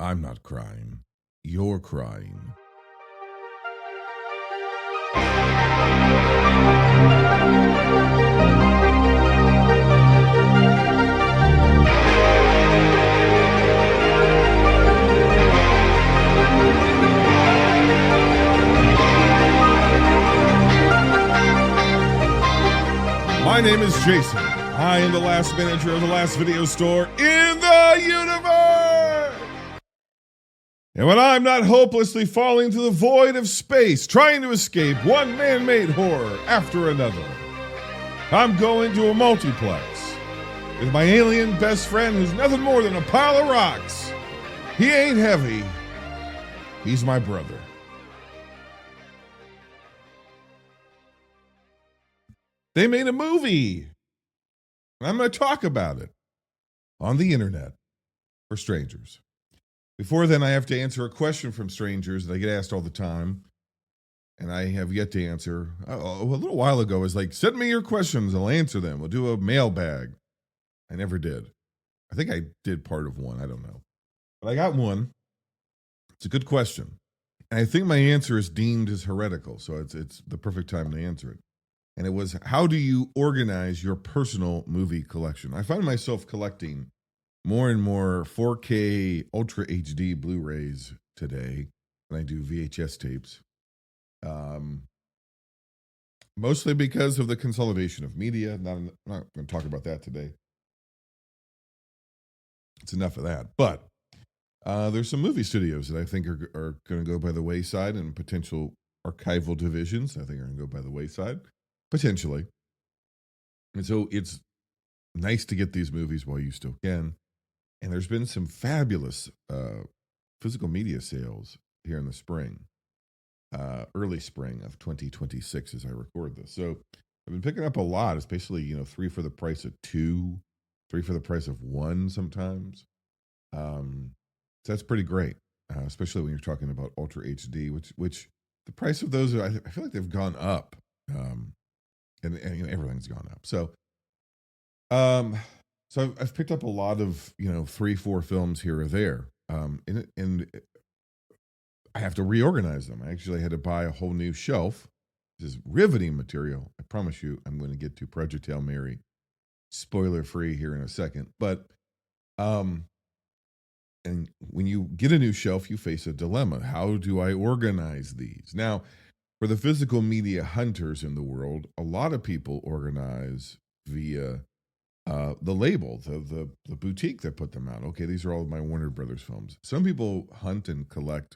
I'm not crying. You're crying. My name is Jason. I am the last manager of the last video store in the universe. And when I'm not hopelessly falling to the void of space, trying to escape one man-made horror after another, I'm going to a multiplex with my alien best friend who's nothing more than a pile of rocks. He ain't heavy. He's my brother. They made a movie. I'm going to talk about it on the internet for strangers. Before then, I have to answer a question from strangers that I get asked all the time, and I have yet to answer. A little while ago, I was like, send me your questions. I'll answer them. We'll do a mailbag. I never did. I think I did part of one. I don't know. But I got one. It's a good question. And I think my answer is deemed as heretical, so it's the perfect time to answer it. And it was, how do you organize your personal movie collection? I find myself collecting more and more 4K Ultra HD Blu-rays today than I do VHS tapes. Mostly because of the consolidation of media. I'm not going to talk about that today. It's enough of that. But there's some movie studios that I think are going to go by the wayside, and potential archival divisions I think are going to go by the wayside. Potentially. And so it's nice to get these movies while you still can. And there's been some fabulous physical media sales here in the spring, early spring of 2026 as I record this. So I've been picking up a lot. It's basically, 3 for the price of 2, 3 for the price of 1 sometimes. So that's pretty great, especially when you're talking about Ultra HD, which the price of those, I feel like they've gone up. And everything's gone up. So, I've picked up a lot of 3-4 films here or there, and I have to reorganize them. I actually had to buy a whole new shelf. This is riveting material. I promise you, I'm going to get to Project Hail Mary, spoiler free here in a second. But, and when you get a new shelf, you face a dilemma. How do I organize these now? For the physical media hunters in the world, a lot of people organize via the label, the boutique that put them out. Okay, these are all of my Warner Brothers films. Some people hunt and collect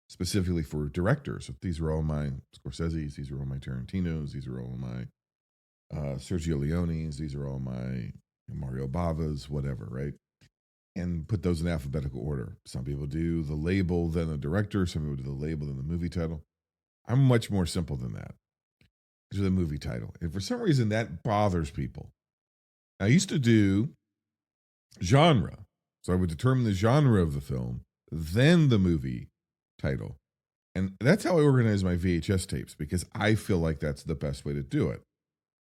specifically for directors. These are all my Scorsese's, these are all my Tarantino's, these are all my Sergio Leone's, these are all my Mario Bava's, whatever, right? And put those in alphabetical order. Some people do the label, then the director. Some people do the label, then the movie title. I'm much more simple than that. To the movie title. And for some reason, that bothers people. I used to do genre. So I would determine the genre of the film, then the movie title. And that's how I organize my VHS tapes, because I feel like that's the best way to do it.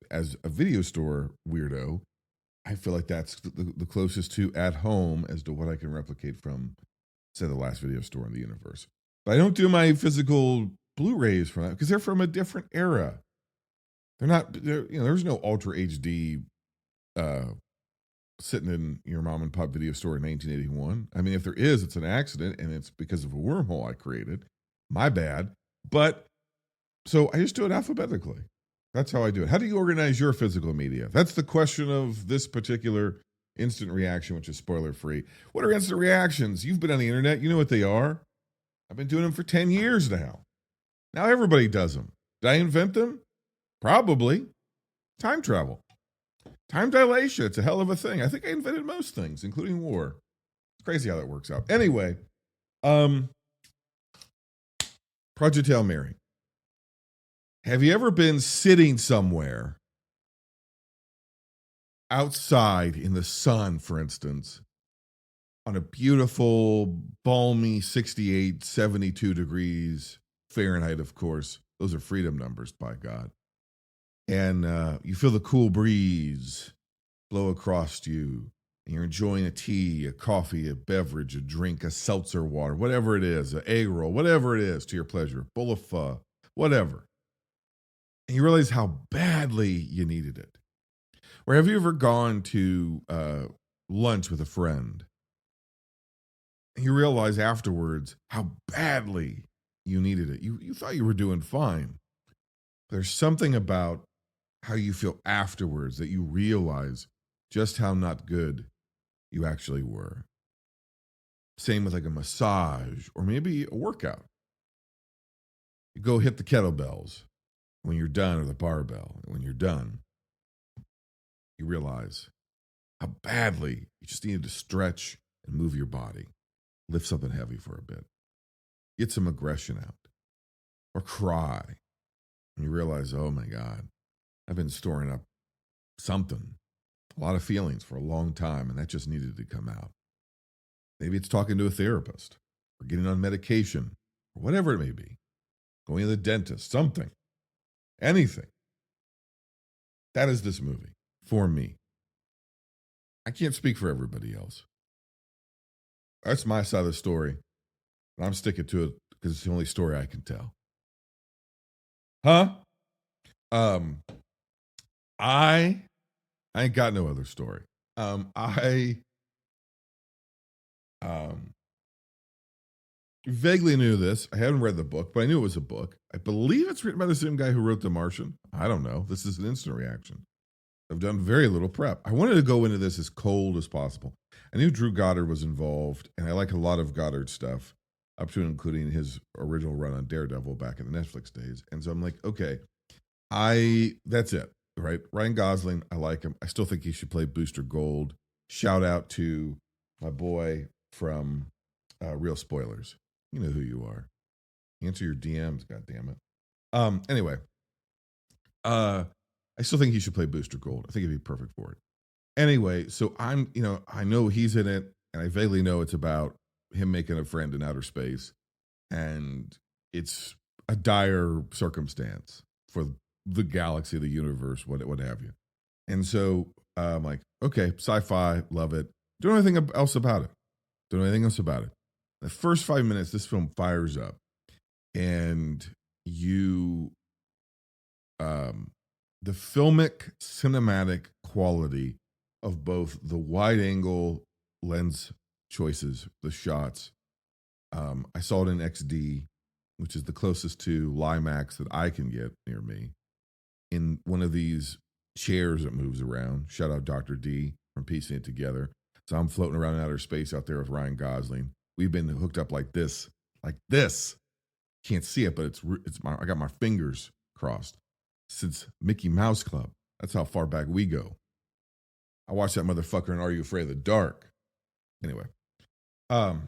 As a video store weirdo, I feel like that's the closest to at home as to what I can replicate from, say, the last video store in the universe. But I don't do my physical Blu-rays from that because they're from a different era. There's no Ultra HD sitting in your mom and pop video store in 1981. I mean, if there is, it's an accident, and it's because of a wormhole I created. My bad. But so I just do it alphabetically. That's how I do it. How do you organize your physical media? That's the question of this particular instant reaction, which is spoiler free. What are instant reactions? You've been on the internet. You know what they are. I've been doing them for 10 years now. Now everybody does them. Did I invent them? Probably. Time travel. Time dilation. It's a hell of a thing. I think I invented most things, including war. It's crazy how that works out. Anyway, Project Hail Mary. Have you ever been sitting somewhere outside in the sun, for instance, on a beautiful, balmy 68, 72 degrees Fahrenheit, of course. Those are freedom numbers, by God. And you feel the cool breeze blow across you. and you're enjoying a tea, a coffee, a beverage, a drink, a seltzer water, whatever it is, an egg roll, whatever it is to your pleasure, a bowl of pho, whatever. And you realize how badly you needed it. Or have you ever gone to lunch with a friend and you realize afterwards how badly you needed it? You thought you were doing fine. There's something about how you feel afterwards that you realize just how not good you actually were. Same with like a massage or maybe a workout. You go hit the kettlebells when you're done, or the barbell. When you're done, you realize how badly you just needed to stretch and move your body, lift something heavy for a bit, get some aggression out, or cry. And you realize, oh my God, I've been storing up something, a lot of feelings for a long time, and that just needed to come out. Maybe it's talking to a therapist or getting on medication or whatever it may be, going to the dentist, something, anything. That is this movie for me. I can't speak for everybody else. That's my side of the story. And I'm sticking to it because it's the only story I can tell. Huh? I ain't got no other story. I vaguely knew this. I haven't read the book, but I knew it was a book. I believe it's written by the same guy who wrote The Martian. I don't know. This is an instant reaction. I've done very little prep. I wanted to go into this as cold as possible. I knew Drew Goddard was involved, and I like a lot of Goddard stuff, up to and including his original run on Daredevil back in the Netflix days. And so I'm like, okay, that's it, right? Ryan Gosling, I like him. I still think he should play Booster Gold. Shout out to my boy from Real Spoilers. You know who you are. Answer your DMs, goddammit. Anyway, I still think he should play Booster Gold. I think he'd be perfect for it. Anyway, so I know he's in it, and I vaguely know it's about him making a friend in outer space, and it's a dire circumstance for the galaxy, the universe, what have you. And so I'm like, okay, sci-fi, love it. Don't know anything else about it. The first 5 minutes, this film fires up, and the filmic cinematic quality of both the wide angle lens choices, the shots. I saw it in XD, which is the closest to Limax that I can get near me, in one of these chairs that moves around. Shout out Dr. D from piecing it together. So I'm floating around in outer space out there with Ryan Gosling. We've been hooked up like this. Can't see it, but I got my fingers crossed since Mickey Mouse Club. That's how far back we go. I watched that motherfucker in Are You Afraid of the Dark? Anyway, so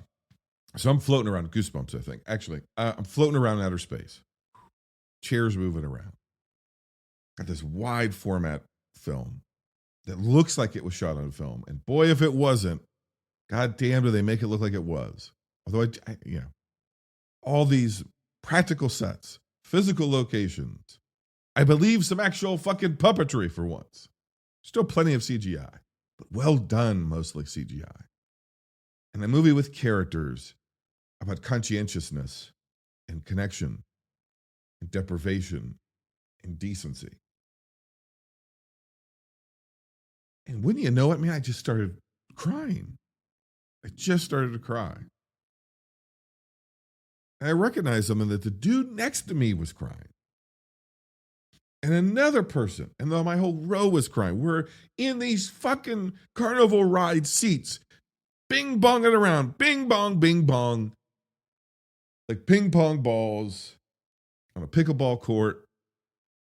I'm floating around, goosebumps, I think. Actually, I'm floating around in outer space. Chairs moving around. Got this wide format film that looks like it was shot on film. And boy, if it wasn't, god damn, do they make it look like it was. Although, all these practical sets, physical locations, I believe some actual fucking puppetry for once. Still plenty of CGI, but well done, mostly CGI. And a movie with characters about conscientiousness and connection and deprivation and decency. And wouldn't you know it, man, I just started crying. I just started to cry. And I recognized something, that the dude next to me was crying. And another person, and though my whole row was crying, we're in these fucking carnival ride seats, bing bonging around, bing bong, like ping pong balls on a pickleball court,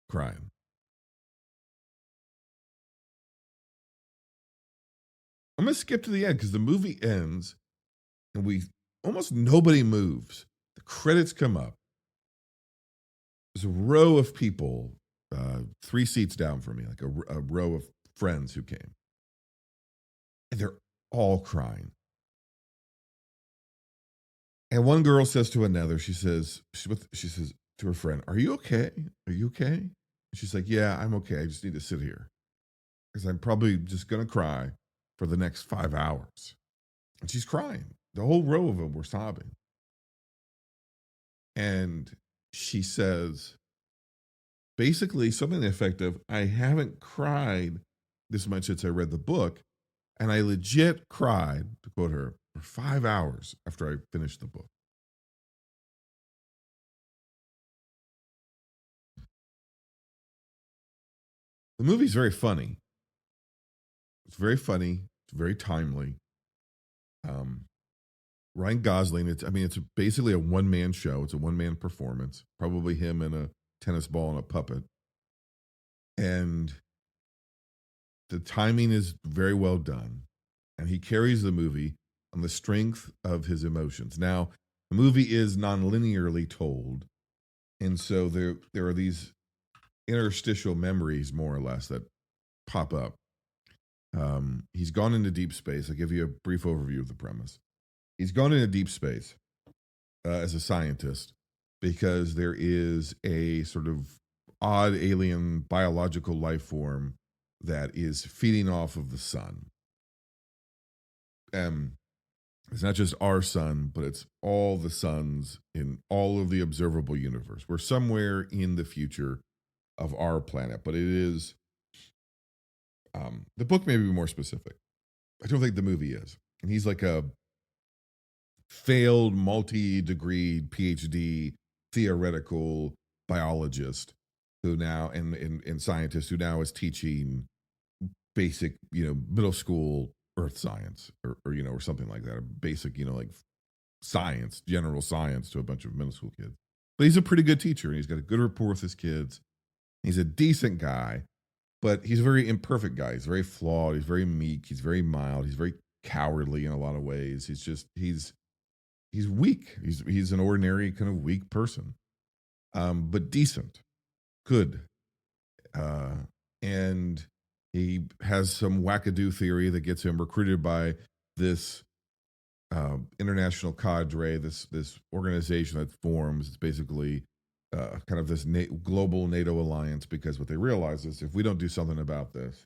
crying. I'm going to skip to the end because the movie ends and almost nobody moves. The credits come up. There's a row of people, 3 seats down from me, like a row of friends who came. And they're all crying. And one girl says to another, she says to her friend, "Are you okay? Are you okay?" And she's like, "Yeah, I'm okay. I just need to sit here because I'm probably just going to cry. for the next 5 hours. And she's crying. The whole row of them were sobbing. And she says, basically something to the effect of, I haven't cried this much since I read the book. And I legit cried, to quote her, for 5 hours after I finished the book. The movie's very funny. It's very funny. It's very timely. Um, Ryan Gosling, it's basically a one-man show. It's a one-man performance. Probably him and a tennis ball and a puppet. And the timing is very well done. And he carries the movie on the strength of his emotions. Now, the movie is non-linearly told. And so there are these interstitial memories, more or less, that pop up. He's gone into deep space. I'll give you a brief overview of the premise. He's gone into deep space as a scientist because there is a sort of odd alien biological life form that is feeding off of the sun. It's not just our sun, but it's all the suns in all of the observable universe. We're somewhere in the future of our planet, but it is. The book may be more specific. I don't think the movie is. And he's like a failed multi-degree PhD theoretical biologist who now and scientist who now is teaching basic, middle school earth science or something like that. A basic, like science, general science to a bunch of middle school kids. But he's a pretty good teacher and he's got a good rapport with his kids. He's a decent guy, but he's a very imperfect guy. He's very flawed. He's very meek. He's very mild. He's very cowardly in a lot of ways. He's weak. He's an ordinary kind of weak person, but decent, good, and he has some wackadoo theory that gets him recruited by this international cadre, this organization that forms. It's basically kind of this global NATO alliance, because what they realize is if we don't do something about this,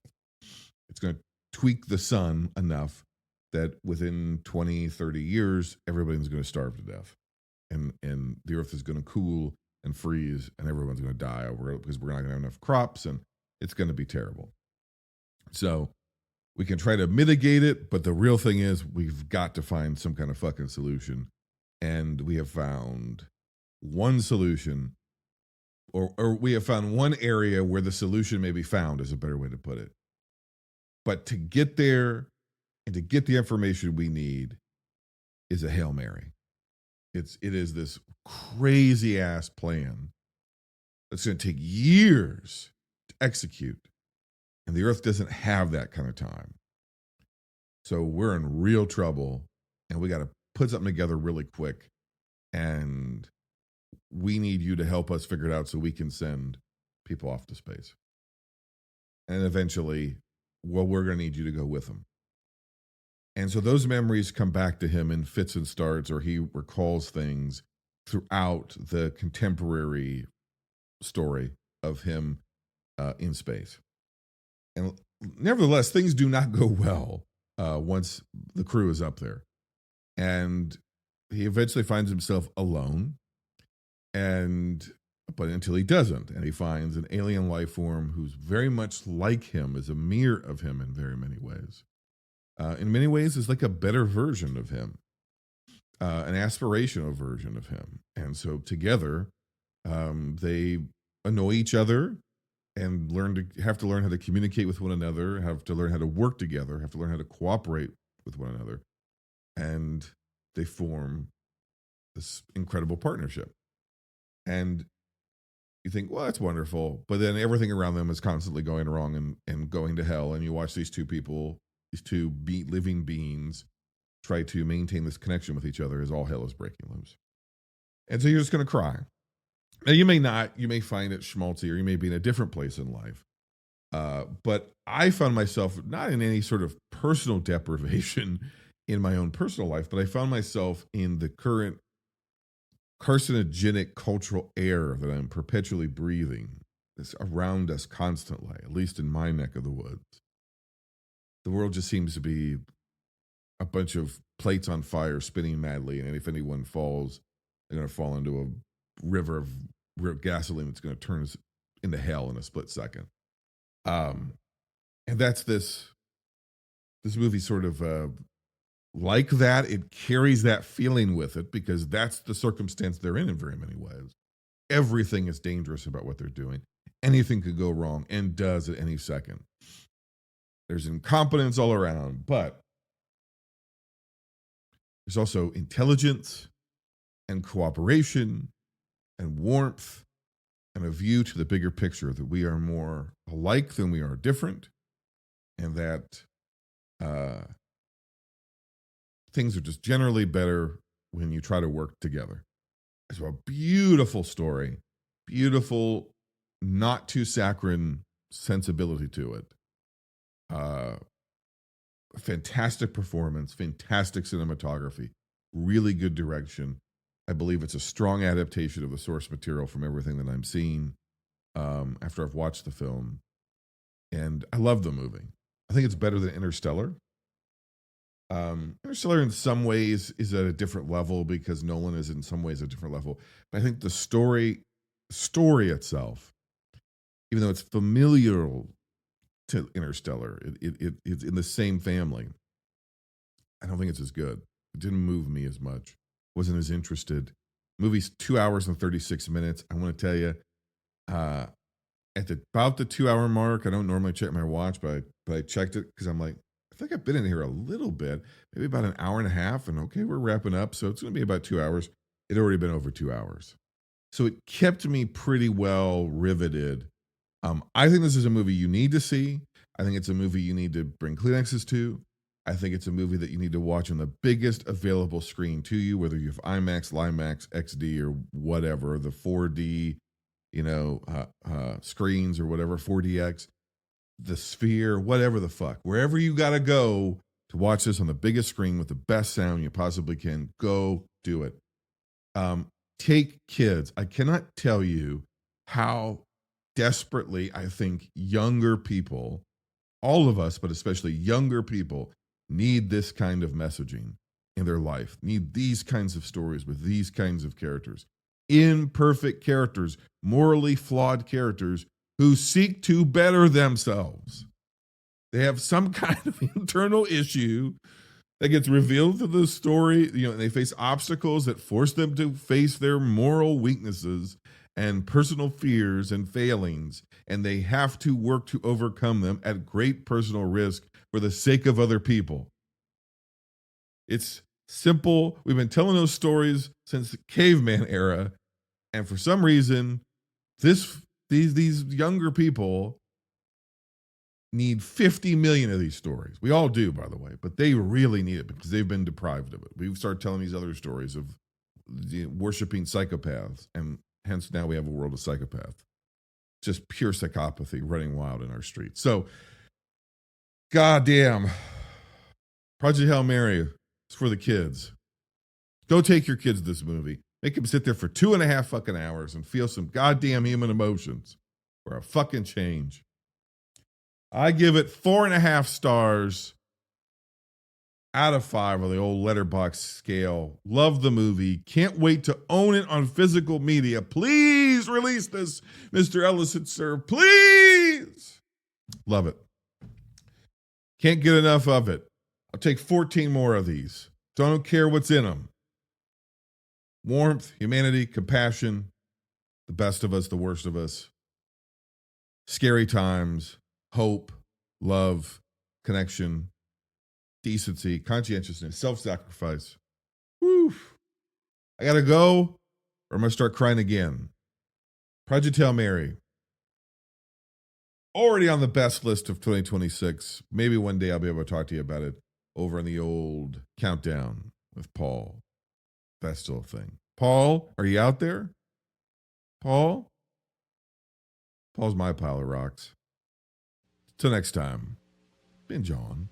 it's going to tweak the sun enough that within 20, 30 years, everybody's going to starve to death. And the earth is going to cool and freeze and everyone's going to die because we're not going to have enough crops and it's going to be terrible. So we can try to mitigate it, but the real thing is we've got to find some kind of fucking solution. And we have found one solution, or we have found one area where the solution may be found, is a better way to put it. But to get there and to get the information we need is a Hail Mary. It is this crazy ass plan that's going to take years to execute. And the earth doesn't have that kind of time. So we're in real trouble and we got to put something together really quick. And we need you to help us figure it out so we can send people off to space. And eventually, well, we're going to need you to go with them. And so those memories come back to him in fits and starts, or he recalls things throughout the contemporary story of him in space. And nevertheless, things do not go well once the crew is up there. And he eventually finds himself alone. But until he doesn't, and he finds an alien life form who's very much like him, is a mirror of him in very many ways. In many ways, is like a better version of him, an aspirational version of him. And so together, they annoy each other and have to learn how to communicate with one another, have to learn how to work together, have to learn how to cooperate with one another. And they form this incredible partnership. And you think, well, that's wonderful. But then everything around them is constantly going wrong and going to hell. And you watch these two people, these two living beings, try to maintain this connection with each other as all hell is breaking loose. And so you're just going to cry. Now, you may not. You may find it schmaltzy, or you may be in a different place in life. But I found myself not in any sort of personal deprivation in my own personal life, but I found myself in the current carcinogenic cultural air that I'm perpetually breathing. That's around us constantly, at least in my neck of the woods. The world just seems to be a bunch of plates on fire spinning madly, and if anyone falls, they're going to fall into a river of gasoline that's going to turn us into hell in a split second. Um, and that's this movie sort of like that. It carries that feeling with it because that's the circumstance they're in very many ways. Everything is dangerous about what they're doing. Anything could go wrong and does at any second. There's incompetence all around, but there's also intelligence and cooperation and warmth and a view to the bigger picture that we are more alike than we are different, and that things are just generally better when you try to work together. It's a beautiful story, beautiful, not too saccharine sensibility to it. Fantastic performance, fantastic cinematography, really good direction. I believe it's a strong adaptation of the source material from everything that I'm seeing after I've watched the film. And I love the movie. I think it's better than Interstellar. Interstellar in some ways is at a different level because Nolan is in some ways a different level. But I think the story itself, even though it's familiar to Interstellar, it's in the same family. I don't think it's as good. It didn't move me as much. Wasn't as interested. Movie's 2 hours and 36 minutes. I want to tell you, at about the 2 hour mark, I don't normally check my watch, but I checked it because I'm like, I think I've been in here a little bit, maybe about an hour and a half, and okay, we're wrapping up, so it's going to be about 2 hours. It had already been over 2 hours. So it kept me pretty well riveted. I think this is a movie you need to see. I think it's a movie you need to bring Kleenexes to. I think it's a movie that you need to watch on the biggest available screen to you, whether you have IMAX, LIMAX, XD, or whatever, the 4D, screens or whatever, 4DX, the Sphere, whatever the fuck. Wherever you got to go to watch this on the biggest screen with the best sound you possibly can, go do it. Take kids. I cannot tell you how desperately I think younger people, all of us, but especially younger people, need this kind of messaging in their life, need these kinds of stories with these kinds of characters. Imperfect characters, morally flawed characters who seek to better themselves. They have some kind of internal issue that gets revealed through the story. They face obstacles that force them to face their moral weaknesses and personal fears and failings, and they have to work to overcome them at great personal risk for the sake of other people. It's simple. We've been telling those stories since the caveman era, and for some reason, these younger people need 50 million of these stories. We all do, by the way, but they really need it because they've been deprived of it. We've started telling these other stories of worshiping psychopaths, and hence now we have a world of psychopaths. Just pure psychopathy running wild in our streets. So, goddamn, Project Hail Mary is for the kids. Go take your kids to this movie. Make them sit there for 2.5 fucking hours and feel some goddamn human emotions for a fucking change. I give it 4.5 stars out of 5 on the old letterbox scale. Love the movie. Can't wait to own it on physical media. Please release this, Mr. Ellison, sir. Please. Love it. Can't get enough of it. I'll take 14 more of these. Don't care what's in them. Warmth, humanity, compassion, the best of us, the worst of us. Scary times, hope, love, connection, decency, conscientiousness, self-sacrifice. Woo. I gotta go, or I'm gonna start crying again. Project Hail Mary. Already on the best list of 2026. Maybe one day I'll be able to talk to you about it over in the old countdown with Paul. That's still a thing. Paul, are you out there? Paul? Paul's my pile of rocks. Till next time, binge on.